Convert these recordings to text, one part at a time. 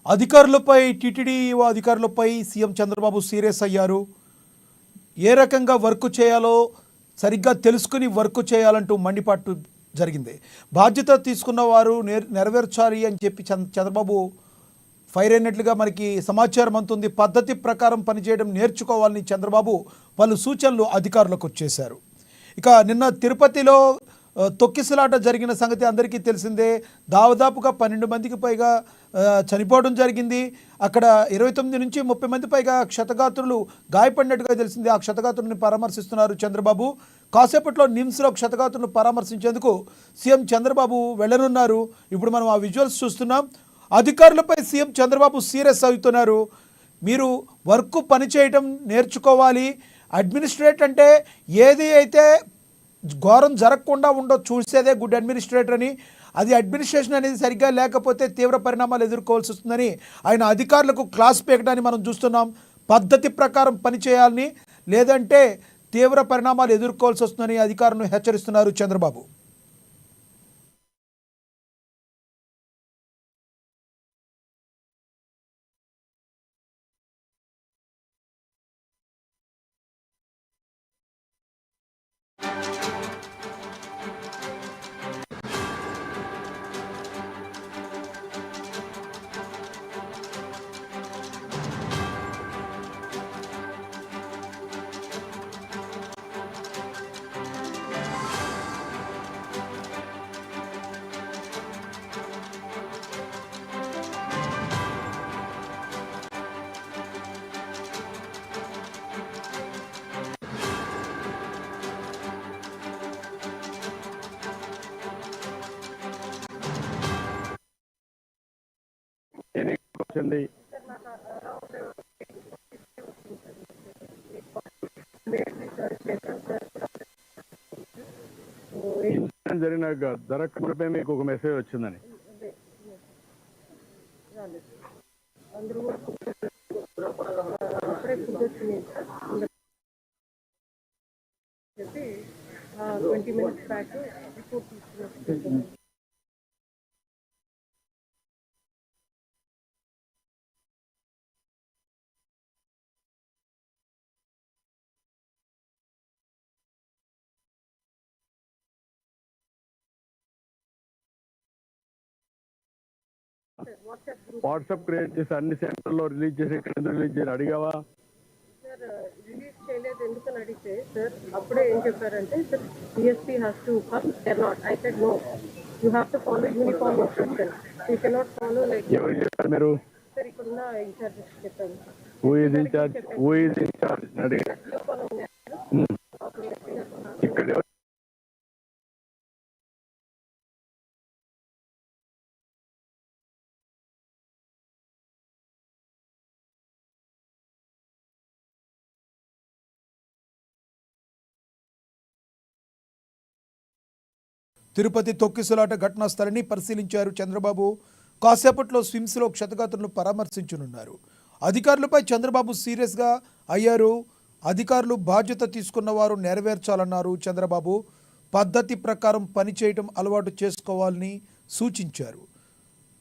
అధికారులపై టీటీడీ అధికారులపై CM Chandrababu serious అయ్యారు. ఏ రకంగా వర్క్ చేయాలో సరిగ్గా తెలుసుకుని వర్క్ చేయాలంటూ మండిపాటు జరిగింది. బాధ్యత తీసుకున్న వారు నెరవేర్చాలి అని చెప్పి చంద్రబాబు ఫైర్ అయినట్లుగా మనకి సమాచారం అందుతుంది. పద్ధతి ప్రకారం పనిచేయడం నేర్చుకోవాలని చంద్రబాబు పలు సూచనలు అధికారులకు చేశారు. ఇక నిన్న తిరుపతిలో తొక్కిసలాట జరిగిన సంగతి అందరికీ తెలిసిందే. దాదాపుగా 12 మందికి పైగా చనిపోవడం జరిగింది. అక్కడ 29 నుంచి 30 మంది పైగా క్షతగాత్రులు గాయపడినట్టుగా తెలిసింది. ఆ క్షతగాత్రులను పరామర్శిస్తున్నారు చంద్రబాబు. కాసేపట్లో నిమ్స్లో క్షతగాత్రులను పరామర్శించేందుకు సీఎం చంద్రబాబు వెళ్ళనున్నారు. ఇప్పుడు మనం ఆ విజువల్స్ చూస్తున్నాం. అధికారులపై సీఎం చంద్రబాబు సీరియస్ అవుతున్నారు. మీరు వర్క్ పనిచేయటం నేర్చుకోవాలి. అడ్మినిస్ట్రేట్ అంటే ఏది అయితే ఘోరం జరగకుండా ఉండో చూసేదే గుడ్ అడ్మినిస్ట్రేటర్ అని. అది అడ్మినిస్ట్రేషన్ అనేది సరిగ్గా లేకపోతే తీవ్ర పరిణామాలు ఎదుర్కోవాల్సి వస్తుందని ఆయన అధికారులకు క్లాస్ పీకడాన్ని మనం చూస్తున్నాం. పద్ధతి ప్రకారం పనిచేయాలని, లేదంటే తీవ్ర పరిణామాలు ఎదుర్కోవాల్సి వస్తుందని అధికారులను హెచ్చరిస్తున్నారు చంద్రబాబు. జరిగిన దరఖాస్తుపై మీకు ఒక మెసేజ్ వచ్చిందని చెప్పి 20 minutes బ్యాక్ రిపోర్ట్ తీసుకున్నాను. వాట్సాప్ క్రియేట్ చేసి అన్ని సెంటర్లో రిలీజ్ చేసి రిలీజ్ చేసి అడిగావా? సార్ రిలీజ్ చేయలేదు ఎందుకని అడిగితే సార్ అప్పుడే ఏం చెప్పారంటే sir DSP has to come not. I said no, you have to follow uniform instruction, you cannot follow like. ఎవరు చెప్పారు మీరు? సార్ ఇక్కడున్న ఇన్ఛార్జ్ చెప్పాను. Who is incharge? Who is incharge అడిగా. ఇక్కడ తిరుపతి తొక్కిసలాట ఘటనా స్థలాన్ని పరిశీలించారు చంద్రబాబు. కాసేపట్లో స్విమ్స్లో క్షతగాత్రులను పరామర్శించనున్నారు. అధికారులపై చంద్రబాబు సీరియస్గా అయ్యారు. అధికారులు బాధ్యత తీసుకున్న వారు నెరవేర్చాలన్నారు చంద్రబాబు. పద్ధతి ప్రకారం పనిచేయటం అలవాటు చేసుకోవాలని సూచించారు.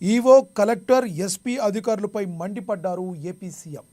ఈవో, కలెక్టర్, ఎస్పీ అధికారులపై మండిపడ్డారు ఏపీ సీఎం.